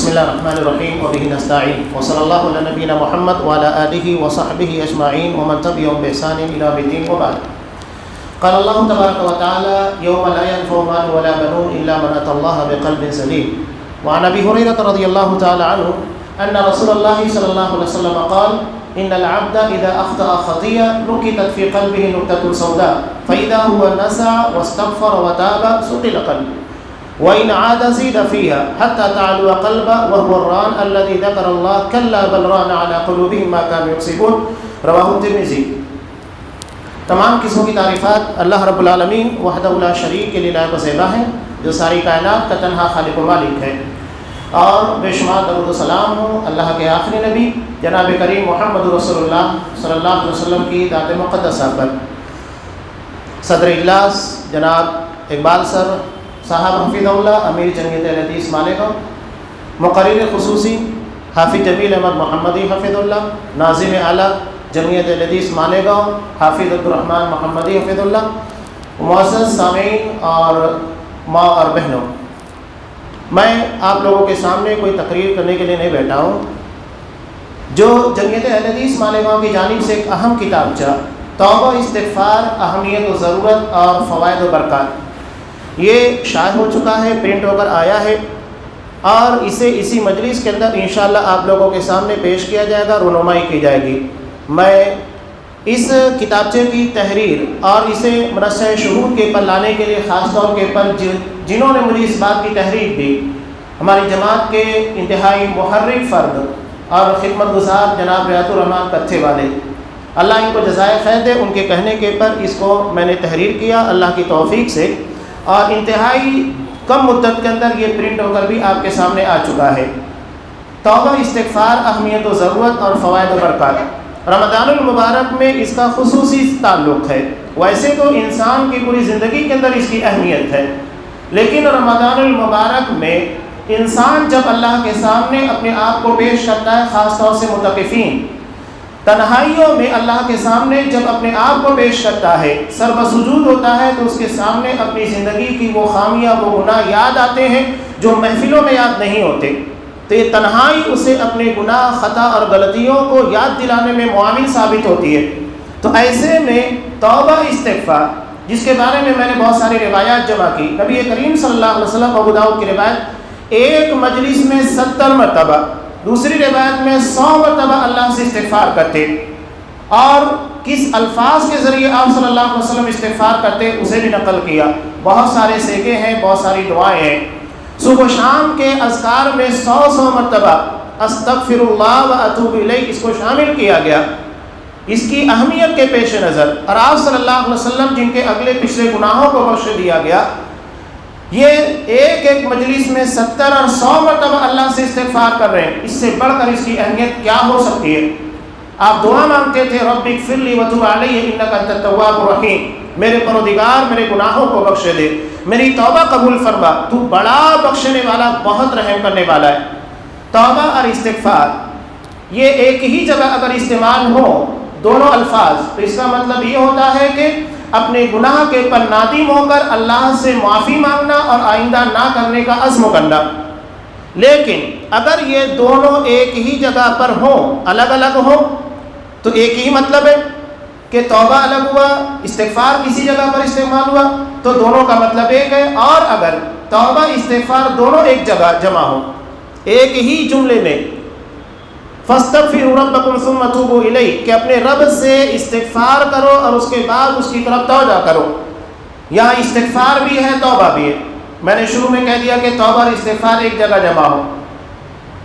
بسم اللہ الرحمن الرحیم وبہ نستعین وصلی اللہ علی نبینا محمد وعلی آلہ وصحبہ اجمعین ومن تبعهم بإحسان إلی یوم الدین وبعد. قال اللہ تبارک وتعالی یوم لا ينفع مال ولا بنون الا من أتى الله بقلب سلیم. وعن ابی ہریرہ رضی اللہ تعالی عنہ ان رسول اللہ صلی اللہ علیہ وسلم قال ان العبد اذا اخطأ خطیئة نکتت في قلبه نکتة سوداء فاذا هو نسع واستغفر وتاب سقل قلبه وإن عاد زيد فيها حتى تعلو قلبه وهو الران الذي ذكر الله كلا بل ران على قلوبهم ما كانوا يكسبون. رواہ الترمذی. تمام قسموں کی تعریفات اللہ رب العالمین وحدہ لا شریک کے لیے لائق و زیبا ہیں، جو ساری کائنات کا تنہا خالق و مالک ہے. اور بے شمار درود و سلام ہو اللہ کے آخری نبی جناب کریم محمد رسول اللہ صلی اللہ علیہ وسلم کی ذات مقدسہ پر. صدر اجلاس جناب اقبال سر صاحب حفیظ اللہ امیر جمعیت اہل حدیث مالیگاؤں، مقرر خصوصی حافظ جمیل احمد محمدی حفیظ اللہ، ناظم اعلیٰ جمعیت اہل حدیث مالیگاؤں حافظ عبدالرحمن محمدی حفیظ اللہ، معزز سامعین اور ماں اور بہنوں، میں آپ لوگوں کے سامنے کوئی تقریر کرنے کے لیے نہیں بیٹھا ہوں. جو جمعیت اہل حدیث مالیگاؤں کی جانب سے ایک اہم کتابچہ توبہ استغفار اہمیت و ضرورت اور فوائد و برکات، یہ شائع ہو چکا ہے، پرنٹ ہو کر آیا ہے، اور اسے اسی مجلس کے اندر انشاءاللہ آپ لوگوں کے سامنے پیش کیا جائے گا، رونمائی کی جائے گی. میں اس کتابچے کی تحریر اور اسے منصہ شہود کے پر لانے کے لیے خاص طور کے پر جنہوں نے مجھے اس بات کی تحریک دی، ہماری جماعت کے انتہائی محرک فرد اور خدمت گزار جناب ریاض الرحمان کتھے والے، اللہ ان کو جزائے خیر دے، ان کے کہنے کے پر اس کو میں نے تحریر کیا اللہ کی توفیق سے، اور انتہائی کم مدت کے اندر یہ پرنٹ ہو کر بھی آپ کے سامنے آ چکا ہے. توبہ استغفار اہمیت و ضرورت اور فوائد و برکات. رمضان المبارک میں اس کا خصوصی تعلق ہے. ویسے تو انسان کی پوری زندگی کے اندر اس کی اہمیت ہے، لیکن رمضان المبارک میں انسان جب اللہ کے سامنے اپنے آپ کو پیش کرتا ہے، خاص طور سے متقفین تنہائیوں میں اللہ کے سامنے جب اپنے آپ کو پیش کرتا ہے، سر بسجود ہوتا ہے، تو اس کے سامنے اپنی زندگی کی وہ خامیاں وہ گناہ یاد آتے ہیں جو محفلوں میں یاد نہیں ہوتے. تو یہ تنہائی اسے اپنے گناہ خطا اور غلطیوں کو یاد دلانے میں معاون ثابت ہوتی ہے. تو ایسے میں توبہ استغفار، جس کے بارے میں میں نے بہت ساری روایات جمع کی. نبی کریم صلی اللہ علیہ وسلم ابو داؤد کی روایت، ایک مجلس میں 70 مرتبہ، دوسری روایت میں 100 مرتبہ اللہ سے استغفار کرتے. اور کس الفاظ کے ذریعے آپ صلی اللہ علیہ وسلم استغفار کرتے اسے بھی نقل کیا. بہت سارے سیکے ہیں، بہت ساری دعائیں ہیں. صبح و شام کے اذکار میں 100 مرتبہ استغفر اللہ و اتوب الیہ اس کو شامل کیا گیا اس کی اہمیت کے پیش نظر. اور آپ صلی اللہ علیہ وسلم جن کے اگلے پچھلے گناہوں کو بخش دیا گیا، یہ ایک مجلس میں 70 اور 100 مرتبہ اللہ سے استغفار کر رہے ہیں. اس سے بڑھ کر اس کی اہمیت کیا ہو سکتی ہے؟ آپ دعا مانگتے تھے، رب اغفر لی وتب علی انک انت التواب الرحیم، میرے پروردگار میرے گناہوں کو بخش دے، میری توبہ قبول فرما، تو بڑا بخشنے والا بہت رحم کرنے والا ہے. توبہ اور استغفار یہ ایک ہی جگہ اگر استعمال ہو دونوں الفاظ، تو اس کا مطلب یہ ہوتا ہے کہ اپنے گناہ کے پر نادم ہو کر اللہ سے معافی مانگنا اور آئندہ نہ کرنے کا عزم کرنا. لیکن اگر یہ دونوں ایک ہی جگہ پر ہوں، الگ الگ ہوں، تو ایک ہی مطلب ہے کہ توبہ الگ ہوا، استغفار کسی جگہ پر استعمال ہوا، تو دونوں کا مطلب ایک ہے. اور اگر توبہ استغفار دونوں ایک جگہ جمع ہو ایک ہی جملے میں، فاستغفروا ربکم ثم توبوا الیہ، کہ اپنے رب سے استغفار کرو اور اس کے بعد اس کی طرف توجہ کرو. یہاں استغفار بھی ہے، توبہ بھی ہے. میں نے شروع میں کہہ دیا کہ توبہ اور استغفار ایک جگہ جمع ہو،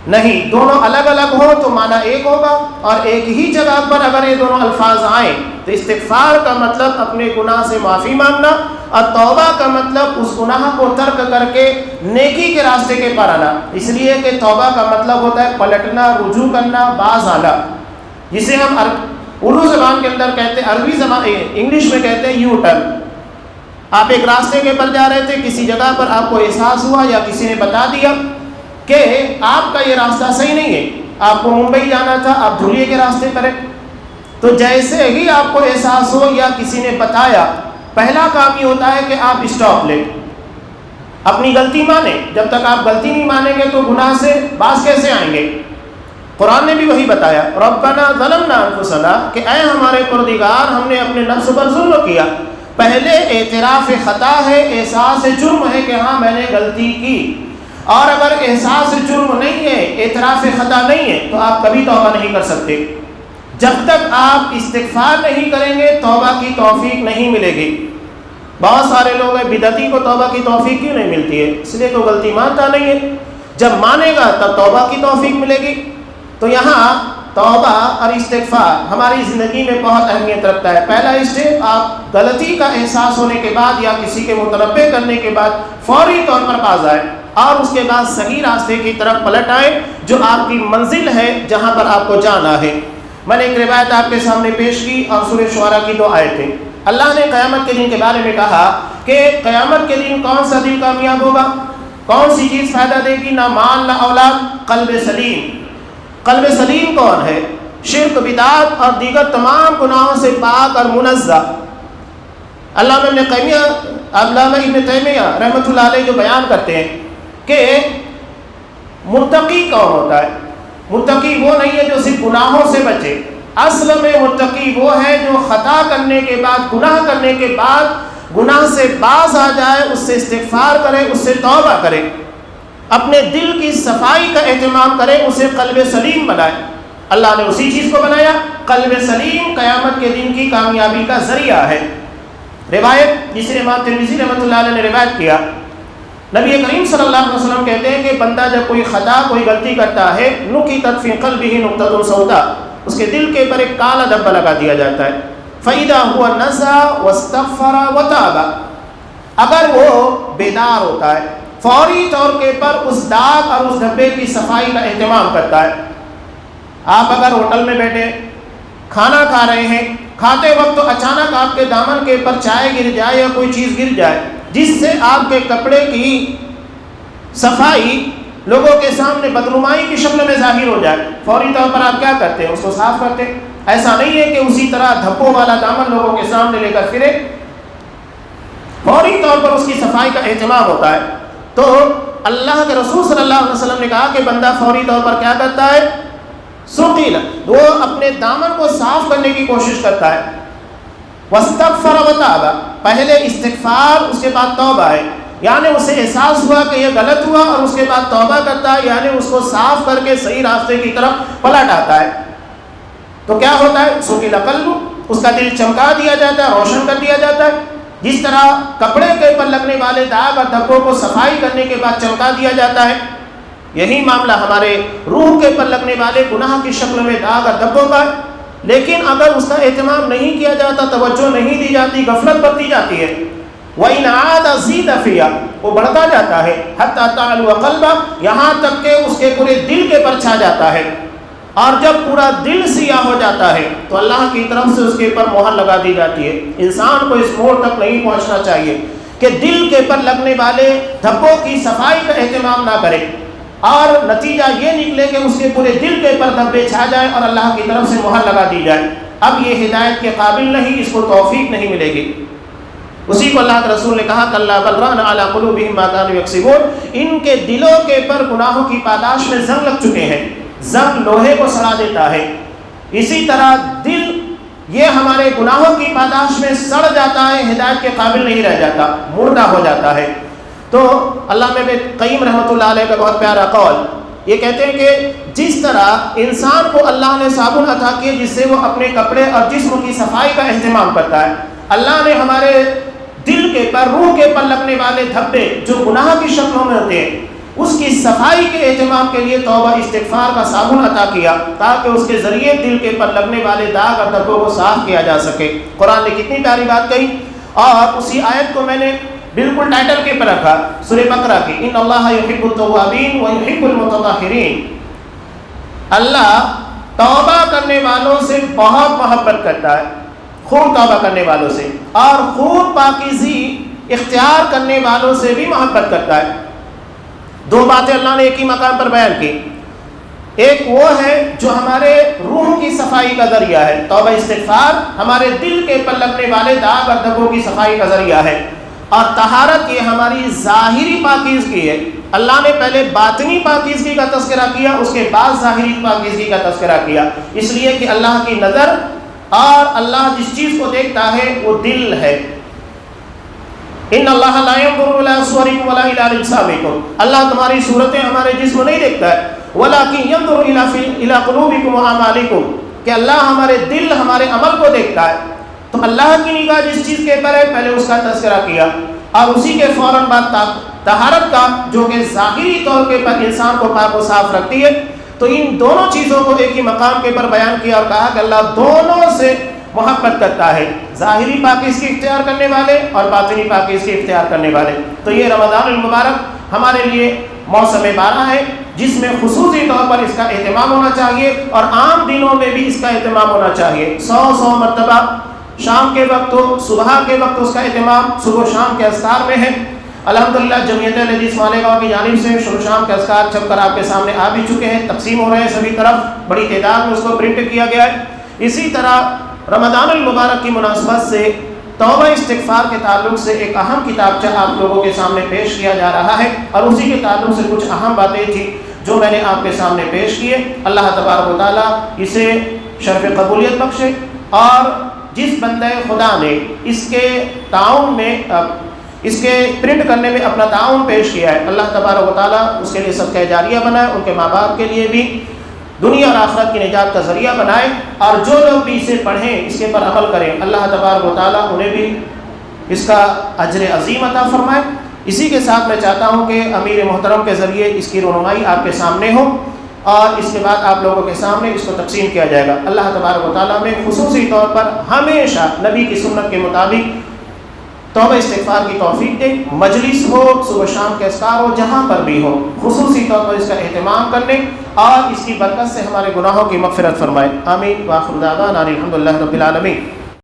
نہیں، دونوں الگ الگ ہو تو معنی ایک ہوگا. اور ایک ہی جگہ پر اگر یہ دونوں الفاظ آئیں تو استغفار کا مطلب اپنے گناہ سے معافی مانگنا، اور توبہ کا مطلب اس گناہ کو ترک کر کے نیکی کے راستے کے پر آنا. اس لیے کہ توبہ کا مطلب ہوتا ہے پلٹنا، رجوع کرنا، باز آنا، جسے ہم اردو زبان کے اندر کہتے ہیں، عربی زبان انگلش میں کہتے ہیں یو ٹرن. آپ ایک راستے کے پر جا رہے تھے، کسی جگہ پر آپ کو احساس ہوا یا کسی نے بتا دیا کہ آپ کا یہ راستہ صحیح نہیں ہے، آپ کو ممبئی جانا تھا، آپ دھولیے کے راستے پر ہیں. تو جیسے ہی آپ کو احساس ہو یا کسی نے بتایا، پہلا کام یہ ہوتا ہے کہ آپ اسٹاپ لیں. اپنی غلطی مانیں. جب تک آپ غلطی نہیں مانیں گے تو گناہ سے باز کیسے آئیں گے؟ قرآن نے بھی وہی بتایا، ربنا ظلمنا انفسنا، کہ اے ہمارے پروردگار ہم نے اپنے نفس پر ظلم کیا. پہلے اعتراف خطا ہے، احساس جرم ہے کہ ہاں میں نے غلطی کی. اور اگر احساس جرم نہیں ہے، اعتراف خطا نہیں ہے، تو آپ کبھی توبہ نہیں کر سکتے. جب تک آپ استغفار نہیں کریں گے توبہ کی توفیق نہیں ملے گی. بہت سارے لوگ ہیں بدعتی کو توبہ کی توفیق کیوں نہیں ملتی ہے؟ اس لیے تو غلطی مانتا نہیں ہے. جب مانے گا تب توبہ کی توفیق ملے گی. تو یہاں توبہ اور استغفار ہماری زندگی میں بہت اہمیت رکھتا ہے. پہلا اسٹیپ، آپ غلطی کا احساس ہونے کے بعد یا کسی کے متنبہ کرنے کے بعد فوری طور پر باز آئیں اور اس کے بعد صحیح راستے کی طرف پلٹ آئیں جو آپ کی منزل ہے، جہاں پر آپ کو جانا ہے. میں نے ایک روایت آپ کے سامنے پیش کی اور سورہ شعراء کی 2 آیتیں. اللہ نے قیامت کے دن کے بارے میں کہا کہ قیامت کے دن کون سا دل کامیاب ہوگا، کون سی چیز فائدہ دے گی؟ نہ مال نہ اولاد، قلب سلیم. قلب سلیم کون ہے؟ شرک، بدعات اور دیگر تمام گناہوں سے پاک اور منزہ. علامہ ابن تیمیہ رحمۃ اللہ علیہ جو بیان کرتے ہیں کہ متقی کون ہوتا ہے؟ متقی وہ نہیں ہے جو صرف گناہوں سے بچے. اصل میں متقی وہ ہے جو خطا کرنے کے بعد، گناہ کرنے کے بعد گناہ سے باز آ جائے، اس سے استغفار کرے، اس سے توبہ کرے، اپنے دل کی صفائی کا اہتمام کرے، اسے قلب سلیم بنائے. اللہ نے اسی چیز کو بنایا. قلب سلیم قیامت کے دن کی کامیابی کا ذریعہ ہے. روایت جسے امام ترمذی رحمۃ اللہ علیہ نے روایت کیا، نبی کریم صلی اللہ علیہ وسلم کہتے ہیں کہ بندہ جب کوئی خطا، کوئی غلطی کرتا ہے، نُکِتَتْ فِي قَلْبِهِ نُقْطَةٌ سَوْدَاء، اس کے دل کے اوپر ایک کالا دھبا لگا دیا جاتا ہے. فَإِذَا هُوَ نَزَعَ وَاسْتَغْفَرَ وَتَابَ، اگر وہ بیدار ہوتا ہے، فوری طور کے پر اس داغ اور اس دھبے کی صفائی کا اہتمام کرتا ہے. آپ اگر ہوٹل میں بیٹھے کھانا کھا رہے ہیں، کھاتے وقت تو اچانک آپ کے دامن کے اوپر چائے گر جائے یا کوئی چیز گر جائے جس سے آپ کے کپڑے کی صفائی لوگوں کے سامنے بدنمائی کی شکل میں ظاہر ہو جائے، فوری طور پر آپ کیا کرتے ہیں؟ اس کو صاف کرتے ہیں. ایسا نہیں ہے کہ اسی طرح دھبوں والا دامن لوگوں کے سامنے لے کر پھرے. فوری طور پر اس کی صفائی کا اہتمام ہوتا ہے. تو اللہ کے رسول صلی اللہ علیہ وسلم نے کہا کہ بندہ فوری طور پر کیا کرتا ہے؟ سقیل، وہ اپنے دامن کو صاف کرنے کی کوشش کرتا ہے. واستغفر وتاب، پہلے استغفار اس کے بعد توبہ ہے، یعنی اسے احساس ہوا کہ یہ غلط ہوا اور اس کے بعد توبہ کرتا ہے، یعنی اس کو صاف کر کے صحیح راستے کی طرف پلٹ آتا ہے. تو کیا ہوتا ہے؟ سقیل قلب، اس کا دل چمکا دیا جاتا ہے، روشن کر دیا جاتا ہے. جس طرح کپڑے کے اوپر لگنے والے داغ اور دھبوں کو صفائی کرنے کے بعد چمکا دیا جاتا ہے، یہی معاملہ ہمارے روح کے اوپر لگنے والے گناہ کی شکل میں داغ اور دھبوں کا. لیکن اگر اس کا اہتمام نہیں کیا جاتا، توجہ نہیں دی جاتی، غفلت برتی جاتی ہے، وَإِنْ عَادَ زِيدَ فِيهَا، وہ بڑھتا جاتا ہے، حَتَّى تَعْلُوَ قَلْبَهُ، یہاں تک کہ اس کے پورے دل کے پر چھا جاتا ہے. اور جب پورا دل سیاہ ہو جاتا ہے تو اللہ کی طرف سے اس کے اوپر مہر لگا دی جاتی ہے. انسان کو اس موڑ تک نہیں پہنچنا چاہیے کہ دل کے پر لگنے والے دھبوں کی صفائی کا اہتمام نہ کرے اور نتیجہ یہ نکلے کہ اس کے پورے دل کے پر دھبے چھا جائیں اور اللہ کی طرف سے مہر لگا دی جائے. اب یہ ہدایت کے قابل نہیں، اس کو توفیق نہیں ملے گی. اسی کو اللہ کے رسول نے کہا کَلَّا بَلْ رَانَ عَلَىٰ قُلُوبِهِمْ مَا كَانُوا يَكْسِبُونَ، ان کے دلوں کے پر گناہوں کی پاداش میں زنگ لگ چکے ہیں. زنگ لوہے کو سڑا دیتا ہے، اسی طرح دل یہ ہمارے گناہوں کی پاداش میں سڑ جاتا ہے، ہدایت کے قابل نہیں رہ جاتا، مردہ ہو جاتا ہے. تو علامہ ابن قیم رحمۃ اللہ علیہ کا بہت پیارا قول، یہ کہتے ہیں کہ جس طرح انسان کو اللہ نے صابن عطا کیے جس سے وہ اپنے کپڑے اور جسم کی صفائی کا اہتمام کرتا ہے، اللہ نے ہمارے دل کے پر، روح کے پر لگنے والے دھبے جو گناہ کی شکلوں میں ہوتے ہیں، اس کی صفائی کے اہتمام کے لیے توبہ استغفار کا صابن عطا کیا تاکہ اس کے ذریعے دل کے پر لگنے والے داغ اور دھبوں کو صاف کیا جا سکے. قرآن نے کتنی پیاری بات کہی، اور اسی آیت کو میں نے بالکل ٹائٹل کے پر رکھا سورہ بقرہ کی، ان اللہ یحب التوابین ویحب المتطہرین. اللہ توبہ کرنے والوں سے بہت محبت کرتا ہے، خوب توبہ کرنے والوں سے، اور خوب پاکیزی اختیار کرنے والوں سے بھی محبت کرتا ہے. دو باتیں اللہ نے ایک ہی مقام پر بیان کی. ایک وہ ہے جو ہمارے روح کی صفائی کا ذریعہ ہے، توبہ استغفار ہمارے دل کے پر لگنے والے داغ اور دھبوں کی صفائی کا ذریعہ ہے. اور طہارت یہ ہماری ظاہری پاکیزگی ہے. اللہ نے پہلے باطنی پاکیزگی کا تذکرہ کیا، اس کے بعد ظاہری پاکیزگی کا تذکرہ کیا، اس لیے کہ اللہ کی نظر اور اللہ جس چیز کو دیکھتا ہے وہ دل ہے. ان اللہ لا ينظر الى صوركم ولا الى اجسامكم، اللہ تمہاری صورتیں ہمارے جسم نہیں دیکھتا ہے، ولكن ينظر الى قلوبكم واعمالكم، کہ اللہ ہمارے دل ہمارے عمل کو دیکھتا ہے. تو اللہ کی نگاہ جس چیز کے اوپر ہے پہلے اس کا تذکرہ کیا، اور اسی کے فوراً بعد طہارت کا، جو کہ ظاہری طور کے پر انسان کو پاک و صاف رکھتی ہے. تو ان دونوں چیزوں کو ایک ہی مقام کے اوپر بیان کیا اور کہا کہ اللہ دونوں سے محبت کرتا ہے، ظاہری پاکیزگی اختیار کرنے والے اور باطنی پاکیزگی اختیار کرنے والے. تو یہ رمضان المبارک ہمارے لیے موسم بارہ ہے، جس میں خصوصی طور پر اس کا اہتمام ہونا چاہیے، اور عام دنوں میں بھی اس کا اہتمام ہونا چاہیے. 100 مرتبہ شام کے وقت ہو، صبح کے وقت اس کا اہتمام صبح و شام کے اذکار میں ہے. الحمدللہ جمعیت اہل حدیث مالیگاؤں کی جانب سے شروع شام کے اذکار چھپ کر آپ کے سامنے آ بھی چکے ہیں، تقسیم ہو رہے ہیں سبھی طرف، بڑی تعداد میں اس کو پرنٹ کیا گیا ہے. اسی طرح رمضان المبارک کی مناسبت سے توبہ استغفار کے تعلق سے ایک اہم کتابچہ آپ لوگوں کے سامنے پیش کیا جا رہا ہے، اور اسی کے تعلق سے کچھ اہم باتیں تھیں جو میں نے آپ کے سامنے پیش کیے. اللہ تبارک و تعالیٰ اسے شرف قبولیت بخشے، اور جس بندہ خدا نے اس کے تعاون میں اس کے پرنٹ کرنے میں اپنا تعاون پیش کیا ہے، اللہ تبارک و تعالیٰ اس کے لیے صدقہ جاریہ بنائے، ان کے ماں باپ کے لیے بھی دنیا اور آخرت کی نجات کا ذریعہ بنائے، اور جو لوگ بھی اسے پڑھیں اس کے پر عمل کریں، اللہ تبارک و تعالیٰ انہیں بھی اس کا اجر عظیم عطا فرمائے. اسی کے ساتھ میں چاہتا ہوں کہ امیر محترم کے ذریعے اس کی رونمائی آپ کے سامنے ہو، اور اس کے بعد آپ لوگوں کے سامنے اس کو تقسیم کیا جائے گا. اللہ تبارک و تعالیٰ میں خصوصی طور پر ہمیشہ نبی کی سنت کے مطابق توبہ استغفار کی توفیق دے. مجلس ہو، صبح شام کے اذکار ہو، جہاں پر بھی ہو، خصوصی طور پر اس کا اہتمام کرنے اور اس کی برکت سے ہمارے گناہوں کی مغفرت فرمائے. آمین. وآخر دعوانا الحمدللہ رب العالمین.